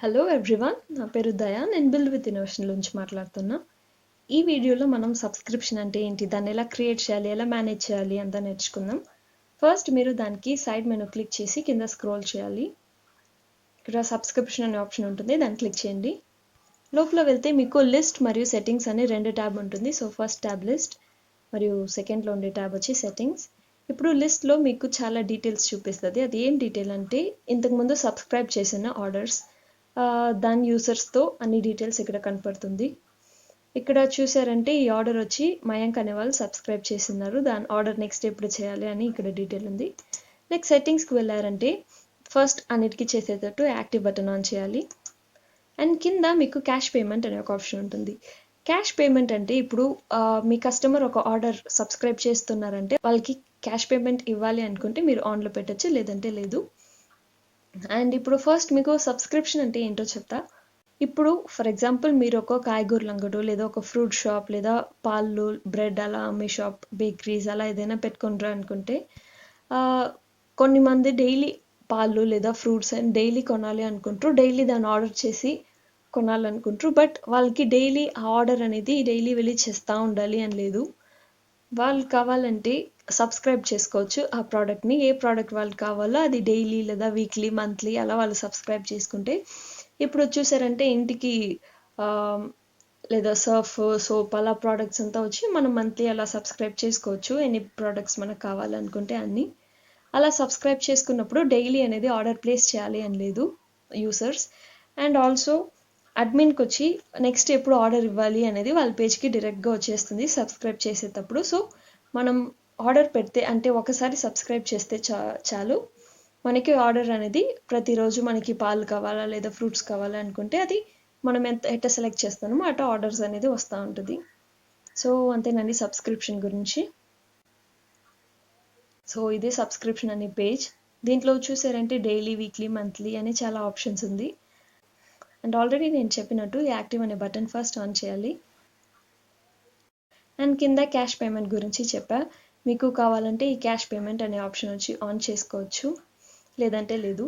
Hello everyone, నా పేరు దయా. నేను బిల్డ్ విత్ ఇన్నోవేషన్ నుంచి మాట్లాడుతున్నా. ఈ వీడియోలో మనం సబ్స్క్రిప్షన్ అంటే ఏంటి, దాన్ని ఎలా క్రియేట్ చేయాలి, ఎలా మేనేజ్ చేయాలి అంతా నేర్చుకుందాం. ఫస్ట్ మీరు దానికి సైడ్ మెనూ క్లిక్ చేసి కింద స్క్రోల్ చేయాలి. ఇక్కడ సబ్స్క్రిప్షన్ అనే ఆప్షన్ ఉంటుంది, దాన్ని క్లిక్ చేయండి. లోపల వెళ్తే మీకు లిస్ట్ మరియు సెట్టింగ్స్ అనే రెండు ట్యాబ్ ఉంటుంది. సో ఫస్ట్ ట్యాబ్ లిస్ట్ మరియు సెకండ్లో ఉండే ట్యాబ్ వచ్చి సెట్టింగ్స్. ఇప్పుడు లిస్ట్లో మీకు చాలా డీటెయిల్స్ చూపిస్తుంది. అది ఏం డీటెయిల్ అంటే ఇంతకుముందు సబ్స్క్రైబ్ చేసిన ఆర్డర్స్, దాని యూజర్స్తో అన్ని డీటెయిల్స్ ఇక్కడ కనపడుతుంది. ఇక్కడ చూసారంటే ఈ ఆర్డర్ వచ్చి మయాంక్ అనే వాళ్ళు సబ్స్క్రైబ్ చేస్తున్నారు. దాని ఆర్డర్ నెక్స్ట్ ఎప్పుడు చేయాలి అని ఇక్కడ డీటెయిల్ ఉంది. నెక్స్ట్ సెట్టింగ్స్కి వెళ్ళారంటే ఫస్ట్ అన్నిటికీ చేసేటట్టు యాక్టివ్ బటన్ ఆన్ చేయాలి. అండ్ కింద మీకు క్యాష్ పేమెంట్ అనే ఒక ఆప్షన్ ఉంటుంది. క్యాష్ పేమెంట్ అంటే ఇప్పుడు మీ కస్టమర్ ఒక ఆర్డర్ సబ్స్క్రైబ్ చేస్తున్నారంటే వాళ్ళకి క్యాష్ పేమెంట్ ఇవ్వాలి అనుకుంటే మీరు ఆన్లో పెట్టచ్చు, లేదంటే లేదు. అండ్ ఇప్పుడు ఫస్ట్ మీకు సబ్స్క్రిప్షన్ అంటే ఏంటో చెప్తా. ఇప్పుడు ఫర్ ఎగ్జాంపుల్ మీరు ఒక కాయగూరల అంగడు లేదా ఒక ఫ్రూట్ షాప్ లేదా పాలు బ్రెడ్ అలా అమ్మే షాప్, బేకరీస్ అలా ఏదైనా పెట్టుకుంటారు అనుకుంటే కొన్ని మంది డైలీ పాలు లేదా ఫ్రూట్స్ అని డైలీ కొనాలి అనుకుంటారు, డైలీ దాన్ని ఆర్డర్ చేసి కొనాలనుకుంటారు. బట్ వాళ్ళకి డైలీ ఆ ఆర్డర్ అనేది డైలీ వెళ్ళి చేస్తూ ఉండాలి అని లేదు. వాళ్ళు కావాలంటే సబ్స్క్రైబ్ చేసుకోవచ్చు ఆ ప్రోడక్ట్ని. ఏ ప్రోడక్ట్ వాళ్ళకి కావాలో అది డైలీ లేదా వీక్లీ మంత్లీ అలా వాళ్ళు సబ్స్క్రైబ్ చేసుకుంటే, ఇప్పుడు చూసారంటే ఇంటికి లేదా సర్ఫ్ సోప్ అలా ప్రోడక్ట్స్ అంతా వచ్చి మనం మంత్లీ అలా సబ్స్క్రైబ్ చేసుకోవచ్చు. ఎన్ని ప్రోడక్ట్స్ మనకు కావాలనుకుంటే అన్ని అలా సబ్స్క్రైబ్ చేసుకున్నప్పుడు డైలీ అనేది ఆర్డర్ ప్లేస్ చేయాలి అని లేదు యూసర్స్. అండ్ ఆల్సో అడ్మిన్కి వచ్చి నెక్స్ట్ ఎప్పుడు ఆర్డర్ ఇవ్వాలి అనేది వాళ్ళ పేజ్కి డైరెక్ట్గా వచ్చేస్తుంది సబ్స్క్రైబ్ చేసేటప్పుడు. సో మనం ఆర్డర్ పెడితే అంటే ఒకసారి సబ్స్క్రైబ్ చేస్తే చాలు, మనకి ఆర్డర్ అనేది ప్రతిరోజు మనకి పాలు కావాలా లేదా ఫ్రూట్స్ కావాలా అనుకుంటే అది మనం ఎట్ట సెలెక్ట్ చేస్తామో అట్లా ఆర్డర్స్ అనేది వస్తూ ఉంటుంది. సో అంతేనండి సబ్స్క్రిప్షన్ గురించి. సో ఇదే సబ్స్క్రిప్షన్ అనే పేజ్. దీంట్లో చూసారంటే డైలీ, వీక్లీ, మంత్లీ అని చాలా ఆప్షన్స్ ఉంది. అండ్ ఆల్రెడీ నేను చెప్పినట్టు యాక్టివ్ అనే బటన్ ఫస్ట్ ఆన్ చేయాలి. అండ్ కింద క్యాష్ పేమెంట్ గురించి చెప్పా. మీకు కావాలంటే ఈ క్యాష్ పేమెంట్ అనే ఆప్షన్ వచ్చి ఆన్ చేసుకోవచ్చు, లేదంటే లేదు.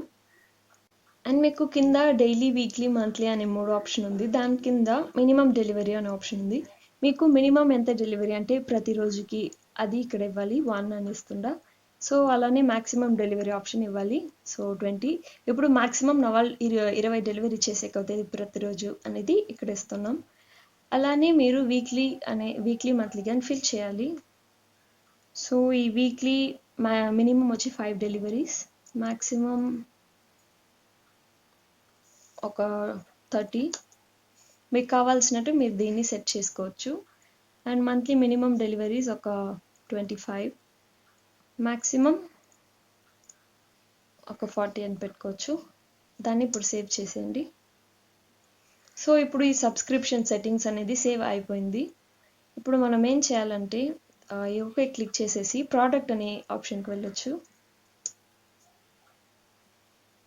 అండ్ మీకు కింద డైలీ, వీక్లీ, మంత్లీ అనే 3 ఆప్షన్ ఉంది. దాని కింద మినిమం డెలివరీ అనే ఆప్షన్ ఉంది. మీకు మినిమం ఎంత డెలివరీ అంటే ప్రతిరోజుకి అది ఇక్కడ ఇవ్వాలి 1 అని ఇస్తుందా. సో అలానే మ్యాక్సిమం డెలివరీ ఆప్షన్ ఇవ్వాలి. సో 20. ఇప్పుడు మ్యాక్సిమం నా వాళ్ళు 20 డెలివరీ చేసేకవుతుంది ప్రతిరోజు అనేది ఇక్కడ ఇస్తున్నాం. అలానే మీరు వీక్లీ మంత్లీ కానీ ఫిల్ చేయాలి. సో ఈ వీక్లీ మినిమం వచ్చి 5 డెలివరీస్, మ్యాక్సిమం ఒక 30. మీకు కావాల్సినట్టు మీరు దీన్ని సెట్ చేసుకోవచ్చు. అండ్ మంత్లీ మినిమం డెలివరీస్ ఒక 25, మ్యాక్సిమం ఒక 40 అని పెట్టుకోవచ్చు. దాన్ని ఇప్పుడు సేవ్ చేసేయండి. సో ఇప్పుడు ఈ సబ్స్క్రిప్షన్ సెట్టింగ్స్ అనేది సేవ్ అయిపోయింది. ఇప్పుడు మనం ఏం చేయాలంటే ఓకే క్లిక్ చేసేసి ప్రోడక్ట్ అనే ఆప్షన్కి వెళ్ళొచ్చు.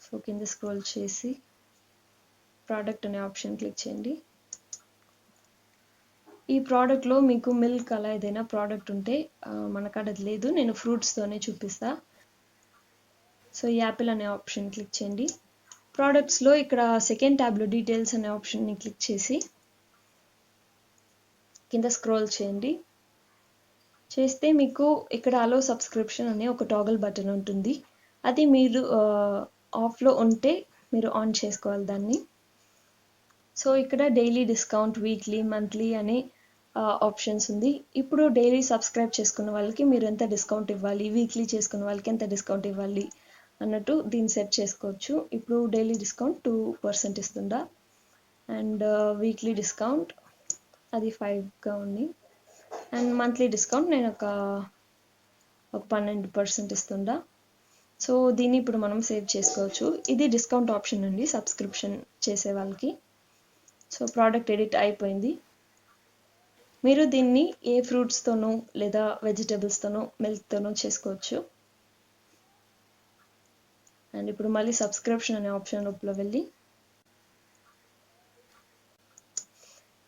సో కింద స్క్రోల్ చేసి ప్రోడక్ట్ అనే ఆప్షన్ క్లిక్ చేయండి. ఈ ప్రోడక్ట్లో మీకు మిల్క్ అలా ఏదైనా ప్రోడక్ట్ ఉంటే మనకాడ అది లేదు, నేను ఫ్రూట్స్తోనే చూపిస్తా. సో ఈ యాపిల్ అనే ఆప్షన్ క్లిక్ చేయండి. ప్రోడక్ట్స్లో ఇక్కడ సెకండ్ ట్యాబ్లో డీటెయిల్స్ అనే ఆప్షన్ని క్లిక్ చేసి కింద స్క్రోల్ చేయండి. చేస్తే మీకు ఇక్కడ అలో సబ్స్క్రిప్షన్ అనే ఒక టాగల్ బటన్ ఉంటుంది. అది మీరు ఆఫ్లో ఉంటే మీరు ఆన్ చేసుకోవాలి దాన్ని. సో ఇక్కడ డైలీ డిస్కౌంట్, వీక్లీ, మంత్లీ అనే ఆప్షన్స్ ఉంది. ఇప్పుడు డైలీ సబ్స్క్రైబ్ చేసుకున్న వాళ్ళకి మీరు ఎంత డిస్కౌంట్ ఇవ్వాలి, వీక్లీ చేసుకున్న వాళ్ళకి ఎంత డిస్కౌంట్ ఇవ్వాలి అన్నట్టు దీన్ని సెట్ చేసుకోవచ్చు. ఇప్పుడు డైలీ డిస్కౌంట్ 2% ఇస్తుందా. అండ్ వీక్లీ డిస్కౌంట్ అది 5గా ఉంది. అండ్ మంత్లీ డిస్కౌంట్ నేను ఒక 12% ఇస్తుందా. సో దీన్ని ఇప్పుడు మనం సేవ్ చేసుకోవచ్చు. ఇది డిస్కౌంట్ ఆప్షన్ అండి సబ్స్క్రిప్షన్ చేసే వాళ్ళకి. సో ప్రోడక్ట్ ఎడిట్ అయిపోయింది. మీరు దీన్ని ఏ ఫ్రూట్స్తోనో లేదా వెజిటబుల్స్తోనో మిల్క్తోనో చేసుకోవచ్చు. అండ్ ఇప్పుడు మళ్ళీ సబ్స్క్రిప్షన్ అనే ఆప్షన్ లోపల వెళ్ళి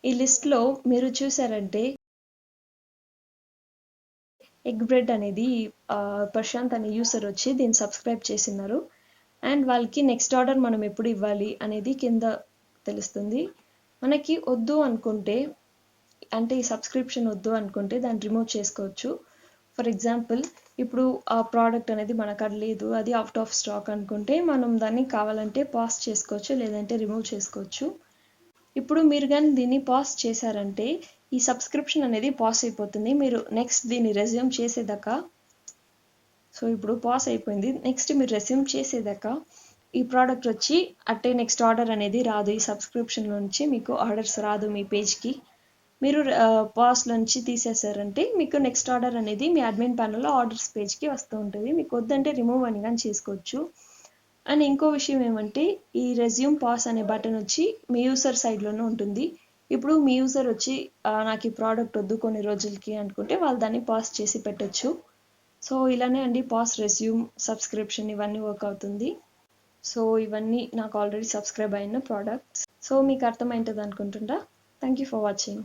ఈ లిస్ట్లో మీరు చూసారంటే ఎగ్ బ్రెడ్ అనేది ప్రశాంత్ అనే యూసర్ వచ్చి దీన్ని సబ్స్క్రైబ్ చేసినారు. అండ్ వాళ్ళకి నెక్స్ట్ ఆర్డర్ మనం ఎప్పుడు ఇవ్వాలి అనేది కింద తెలుస్తుంది. మనకి వద్దు అనుకుంటే, అంటే ఈ సబ్స్క్రిప్షన్ వద్దు అనుకుంటే దాన్ని రిమూవ్ చేసుకోవచ్చు. ఫర్ ఎగ్జాంపుల్ ఇప్పుడు ఆ ప్రోడక్ట్ అనేది మన కాడ లేదు, అది అవుట్ ఆఫ్ స్టాక్ అనుకుంటే మనం దాన్ని కావాలంటే పాజ్ చేసుకోవచ్చు, లేదంటే రిమూవ్ చేసుకోవచ్చు. ఇప్పుడు మీరు కానీ దీన్ని పాజ్ చేశారంటే ఈ సబ్స్క్రిప్షన్ అనేది పాజ్ అయిపోతుంది. మీరు నెక్స్ట్ దీన్ని రెజ్యూమ్ చేసేదాకా, సో ఇప్పుడు పాజ్ అయిపోయింది, నెక్స్ట్ మీరు రెజ్యూమ్ చేసేదాకా ఈ ప్రోడక్ట్ వచ్చి అట్టే నెక్స్ట్ ఆర్డర్ అనేది రాదు. ఈ సబ్స్క్రిప్షన్ నుంచి మీకు ఆర్డర్స్ రాదు మీ పేజ్కి. మీరు పాస్ నుంచి తీసేసారంటే మీకు నెక్స్ట్ ఆర్డర్ అనేది మీ అడ్మిన్ ప్యానల్లో ఆర్డర్స్ పేజ్కి వస్తూ ఉంటుంది. మీకు వద్దంటే రిమూవ్ అని కానీ చేసుకోవచ్చు. అండ్ ఇంకో విషయం ఏమంటే ఈ రెజ్యూమ్ పాస్ అనే బటన్ వచ్చి మీ యూజర్ సైడ్లోనే ఉంటుంది. ఇప్పుడు మీ యూజర్ వచ్చి నాకు ఈ ప్రోడక్ట్ వద్దు కొన్ని రోజులకి అనుకుంటే వాళ్ళు దాన్ని పాస్ చేసి పెట్టచ్చు. సో ఇలానే అండి పాస్, రెజ్యూమ్, సబ్స్క్రిప్షన్ ఇవన్నీ వర్క్ అవుతుంది. సో ఇవన్నీ నాకు ఆల్రెడీ సబ్స్క్రైబ్ అయిన ప్రోడక్ట్స్. సో మీకు అర్థమైంటుంది అనుకుంటుంటా. Thank you for watching.